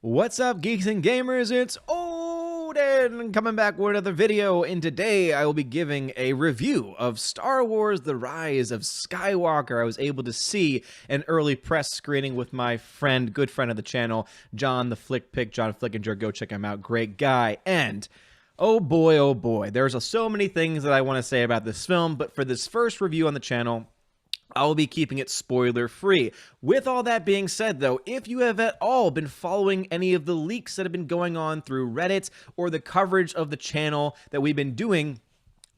What's up, geeks and gamers? It's Odin coming back with another video, and today I will be giving a review of Star Wars The Rise of Skywalker. I was able to see an early press screening with my friend, good friend of the channel, John the Flick Pick, John Flickinger. Go check him out, great guy. And oh boy, there's so many things that I want to say about this film, but for this first review on the channel, I will be keeping it spoiler-free. With all that being said, though, if you have at all been following any of the leaks that have been going on through Reddit or the coverage of the channel that we've been doing,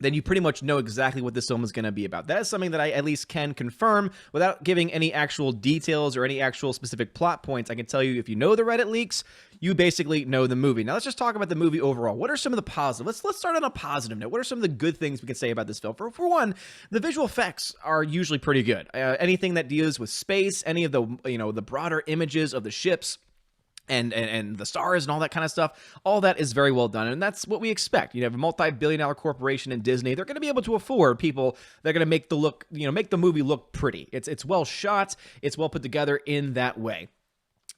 then you pretty much know exactly what this film is going to be about. That is something that I at least can confirm without giving any actual details or any actual specific plot points. I can tell you, if you know the Reddit leaks, you basically know the movie. Now let's just talk about the movie overall. What are some of the positives? Let's start on a positive note. What are some of the good things we can say about this film? For one, the visual effects are usually pretty good. Anything that deals with space, any of the the broader images of the ships, and the stars and all that kind of stuff, all that is very well done, and that's what we expect. You have a multi-billion-dollar corporation in Disney. They're going to be able to afford people that are going to make the movie look pretty. It's well shot, it's well put together in that way.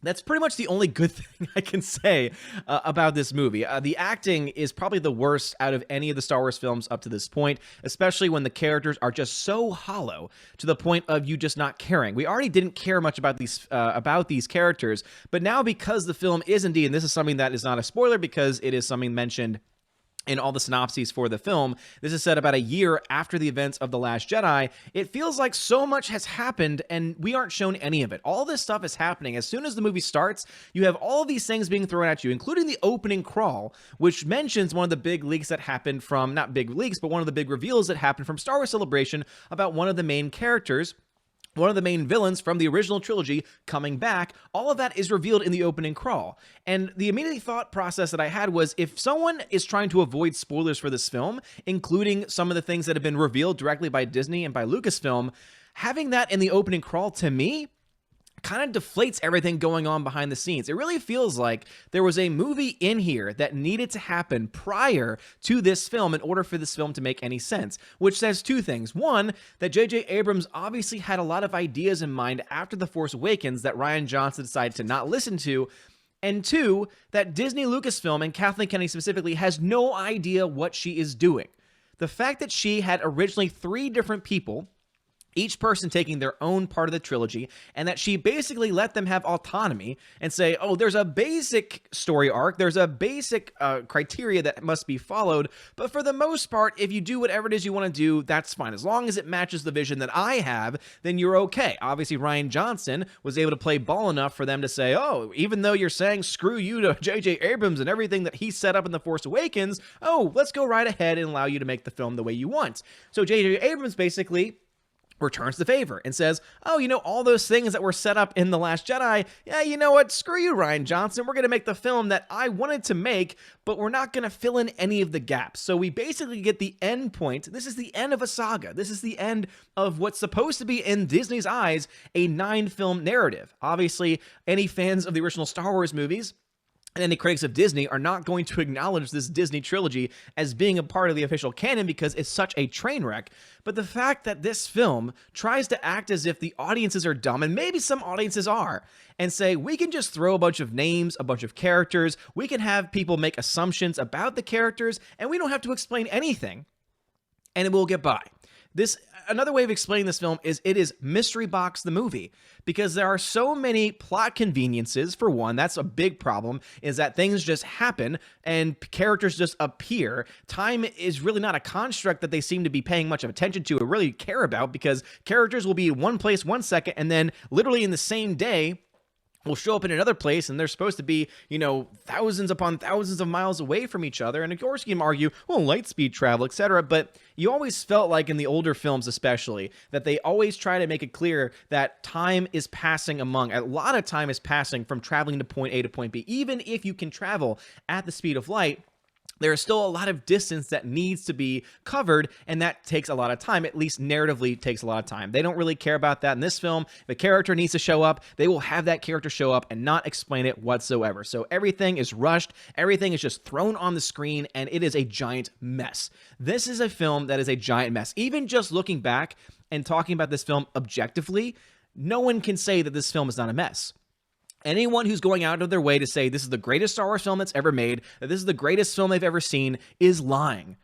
That's pretty much the only good thing I can say about this movie. The acting is probably the worst out of any of the Star Wars films up to this point, especially when the characters are just so hollow to the point of you just not caring. We already didn't care much about these characters, but now because the film is indeed, and this is something that is not a spoiler because it is something mentioned in all the synopses for the film, this is set about a year after the events of The Last Jedi. It feels like so much has happened and we aren't shown any of it. All this stuff is happening. As soon as the movie starts, you have all of these things being thrown at you, including the opening crawl, which mentions one of the big leaks that happened from, not big leaks, but one of the big reveals that happened from Star Wars Celebration about one of the main characters, one of the main villains from the original trilogy coming back. All of that is revealed in the opening crawl. And the immediate thought process that I had was, if someone is trying to avoid spoilers for this film, including some of the things that have been revealed directly by Disney and by Lucasfilm, having that in the opening crawl, to me, kind of deflates everything going on behind the scenes. It really feels like there was a movie in here that needed to happen prior to this film in order for this film to make any sense, which says two things. One, that J.J. Abrams obviously had a lot of ideas in mind after The Force Awakens that Rian Johnson decided to not listen to, and two, that Disney Lucasfilm, and Kathleen Kennedy specifically, has no idea what she is doing. The fact that she had originally 3 different people, each person taking their own part of the trilogy, and that she basically let them have autonomy and say, oh, there's a basic story arc, there's a basic criteria that must be followed, but for the most part, if you do whatever it is you want to do, that's fine. As long as it matches the vision that I have, then you're okay. Obviously, Rian Johnson was able to play ball enough for them to say, oh, even though you're saying screw you to J.J. Abrams and everything that he set up in The Force Awakens, oh, let's go right ahead and allow you to make the film the way you want. So J.J. Abrams basically returns the favor and says, oh, all those things that were set up in The Last Jedi, yeah, you know what, screw you, Rian Johnson, we're going to make the film that I wanted to make, but we're not going to fill in any of the gaps. So we basically get the end point. This is the end of a saga. This is the end of what's supposed to be, in Disney's eyes, a 9-film narrative. Obviously, any fans of the original Star Wars movies and any critics of Disney are not going to acknowledge this Disney trilogy as being a part of the official canon because it's such a train wreck. But the fact that this film tries to act as if the audiences are dumb, and maybe some audiences are, and say, we can just throw a bunch of names, a bunch of characters, we can have people make assumptions about the characters, and we don't have to explain anything, and it will get by. Another way of explaining this film is it is mystery box the movie, because there are so many plot conveniences. For one, that's a big problem, is that things just happen and characters just appear. Time is really not a construct that they seem to be paying much of attention to or really care about, because characters will be in one place 1 second and then literally in the same day will show up in another place, and they're supposed to be, thousands upon thousands of miles away from each other. And of course, you can argue, well, light speed travel, etc. But you always felt like, in the older films especially, that they always try to make it clear that time is passing a lot of time is passing from traveling to point A to point B. Even if you can travel at the speed of light, there is still a lot of distance that needs to be covered, and that takes a lot of time. At least narratively takes a lot of time. They don't really care about that in this film. If a character needs to show up, they will have that character show up and not explain it whatsoever. So everything is rushed, everything is just thrown on the screen, and it is a giant mess. This is a film that is a giant mess. Even just looking back and talking about this film objectively, no one can say that this film is not a mess. Anyone who's going out of their way to say this is the greatest Star Wars film that's ever made, that this is the greatest film they've ever seen, is lying.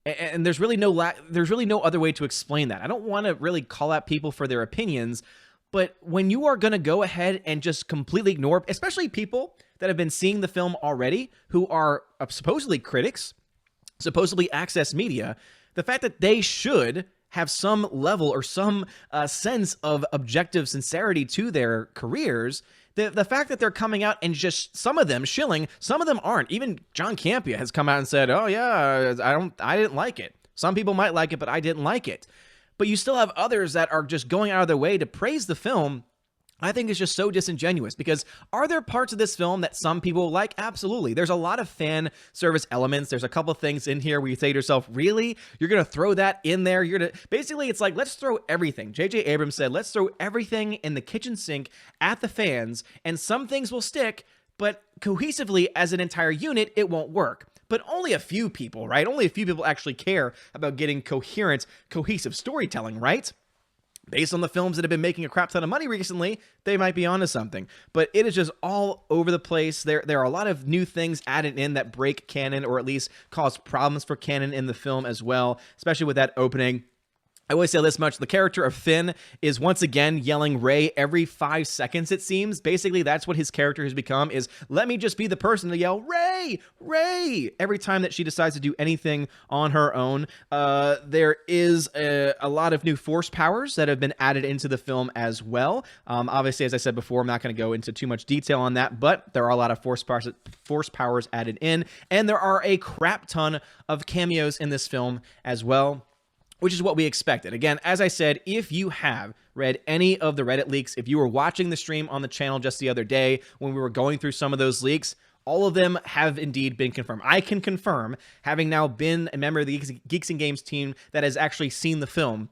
And there's really no other way to explain that. I don't want to really call out people for their opinions, but when you are going to go ahead and just completely ignore, especially people that have been seeing the film already, who are supposedly critics, supposedly access media, the fact that they should have some level or some sense of objective sincerity to their careers, the fact that they're coming out and just some of them shilling, some of them aren't. Even John Campea has come out and said, "Oh yeah, I didn't like it. Some people might like it, but I didn't like it." But you still have others that are just going out of their way to praise the film. I think it's just so disingenuous, because are there parts of this film that some people like? Absolutely. There's a lot of fan service elements. There's a couple of things in here where you say to yourself, really? You're going to throw that in there? Basically, it's like, let's throw everything. J.J. Abrams said, let's throw everything in the kitchen sink at the fans, and some things will stick, but cohesively as an entire unit, it won't work. But only a few people, right? Only a few people actually care about getting coherent, cohesive storytelling, right? Based on the films that have been making a crap ton of money recently, they might be onto something. But it is just all over the place. There are a lot of new things added in that break canon, or at least cause problems for canon in the film as well, especially with that opening. I always say this much: the character of Finn is once again yelling Rey every 5 seconds, it seems. Basically, that's what his character has become, is let me just be the person to yell, Rey, Rey, every time that she decides to do anything on her own. There is a lot of new force powers that have been added into the film as well. Obviously, as I said before, I'm not going to go into too much detail on that, but there are a lot of force powers added in, and there are a crap ton of cameos in this film as well, which is what we expected. Again, as I said, if you have read any of the Reddit leaks, if you were watching the stream on the channel just the other day when we were going through some of those leaks, all of them have indeed been confirmed. I can confirm, having now been a member of the Geeks and Games team that has actually seen the film,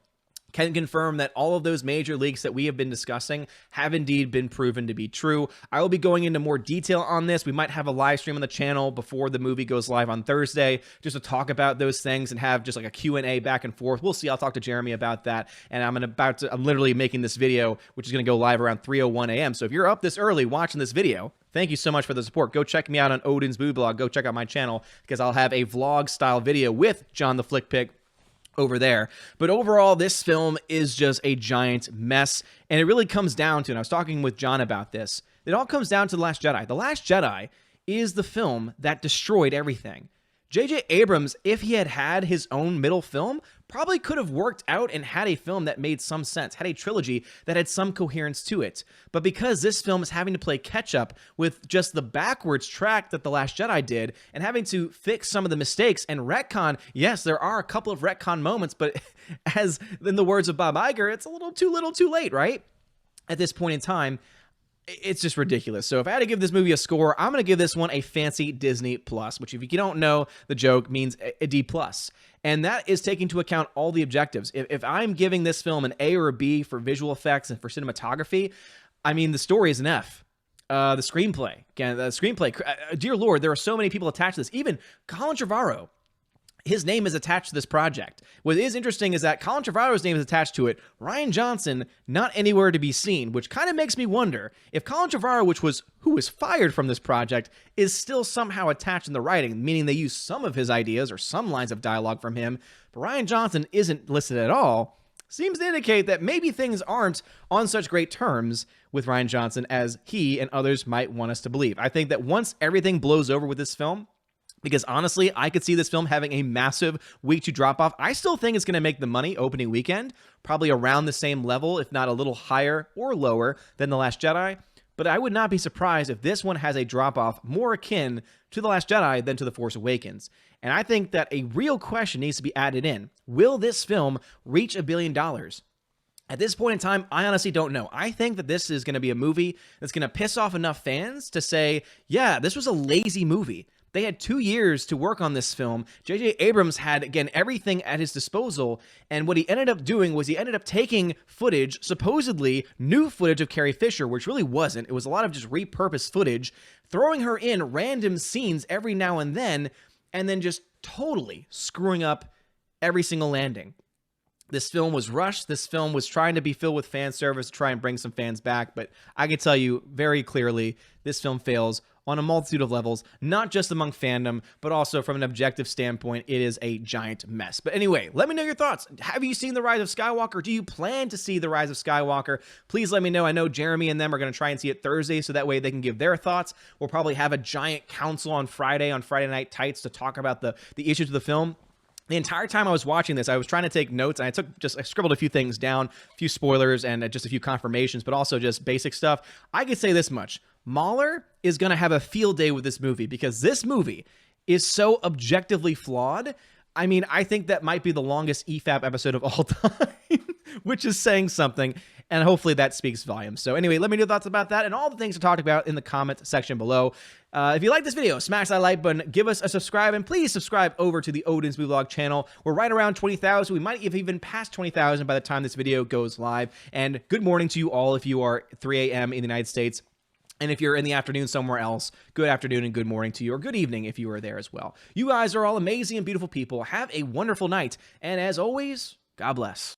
can confirm that all of those major leaks that we have been discussing have indeed been proven to be true. I will be going into more detail on this. We might have a live stream on the channel before the movie goes live on Thursday, just to talk about those things and have just like a Q&A back and forth. We'll see. I'll talk to Jeremy about that. And I'm literally making this video, which is going to go live around 3:01 a.m. So if you're up this early watching this video, thank you so much for the support. Go check me out on Odin's Boo Blog. Go check out my channel, because I'll have a vlog style video with John the Flick Pick over there. But overall, this film is just a giant mess, and it really comes down to, and I was talking with John about this, it all comes down to The Last Jedi. The Last Jedi is the film that destroyed everything. J.J. Abrams, if he had had his own middle film, probably could have worked out and had a film that made some sense, had a trilogy that had some coherence to it. But because this film is having to play catch-up with just the backwards track that The Last Jedi did, and having to fix some of the mistakes and retcon, yes, there are a couple of retcon moments, but as in the words of Bob Iger, it's a little too late, right? At this point in time, it's just ridiculous. So if I had to give this movie a score, I'm going to give this one a fancy Disney Plus, which if you don't know the joke means a D+. And that is taking into account all the objectives. If I'm giving this film an A or a B for visual effects and for cinematography, I mean, the story is an F. The screenplay, again, dear Lord, there are so many people attached to this. Even Colin Trevorrow, his name is attached to this project. What is interesting is that Colin Trevorrow's name is attached to it. Rian Johnson, not anywhere to be seen, which kind of makes me wonder if Colin Trevorrow, who was fired from this project, is still somehow attached in the writing, meaning they use some of his ideas or some lines of dialogue from him, but Rian Johnson isn't listed at all. Seems to indicate that maybe things aren't on such great terms with Rian Johnson as he and others might want us to believe. I think that once everything blows over with this film, because honestly, I could see this film having a massive week 2 drop-off. I still think it's going to make the money opening weekend, probably around the same level, if not a little higher or lower than The Last Jedi. But I would not be surprised if this one has a drop-off more akin to The Last Jedi than to The Force Awakens. And I think that a real question needs to be added in. Will this film reach $1 billion? At this point in time, I honestly don't know. I think that this is going to be a movie that's going to piss off enough fans to say, yeah, this was a lazy movie. They had 2 years to work on this film. J.J. Abrams had, again, everything at his disposal, and what he ended up doing was he ended up taking footage, supposedly new footage of Carrie Fisher, which really wasn't. It was a lot of just repurposed footage, throwing her in random scenes every now and then just totally screwing up every single landing. This film was rushed. This film was trying to be filled with fan service, try and bring some fans back. But I can tell you very clearly, this film fails on a multitude of levels, not just among fandom, but also from an objective standpoint. It is a giant mess. But anyway, let me know your thoughts. Have you seen The Rise of Skywalker? Do you plan to see The Rise of Skywalker? Please let me know. I know Jeremy and them are going to try and see it Thursday, so that way they can give their thoughts. We'll probably have a giant council on Friday Night Tights to talk about the issues of the film. The entire time I was watching this, I was trying to take notes, and I scribbled a few things down, a few spoilers, and just a few confirmations, but also just basic stuff. I could say this much. Mahler is going to have a field day with this movie, because this movie is so objectively flawed. I mean, I think that might be the longest EFAP episode of all time, which is saying something, and hopefully that speaks volumes. So anyway, let me know your thoughts about that and all the things I talked about in the comment section below. If you like this video, smash that like button, give us a subscribe, and please subscribe over to the Odin's Vlog channel. We're right around 20,000. We might have even passed 20,000 by the time this video goes live. And good morning to you all if you are 3 a.m. in the United States. And if you're in the afternoon somewhere else, good afternoon and good morning to you, or good evening if you are there as well. You guys are all amazing and beautiful people. Have a wonderful night. And as always, God bless.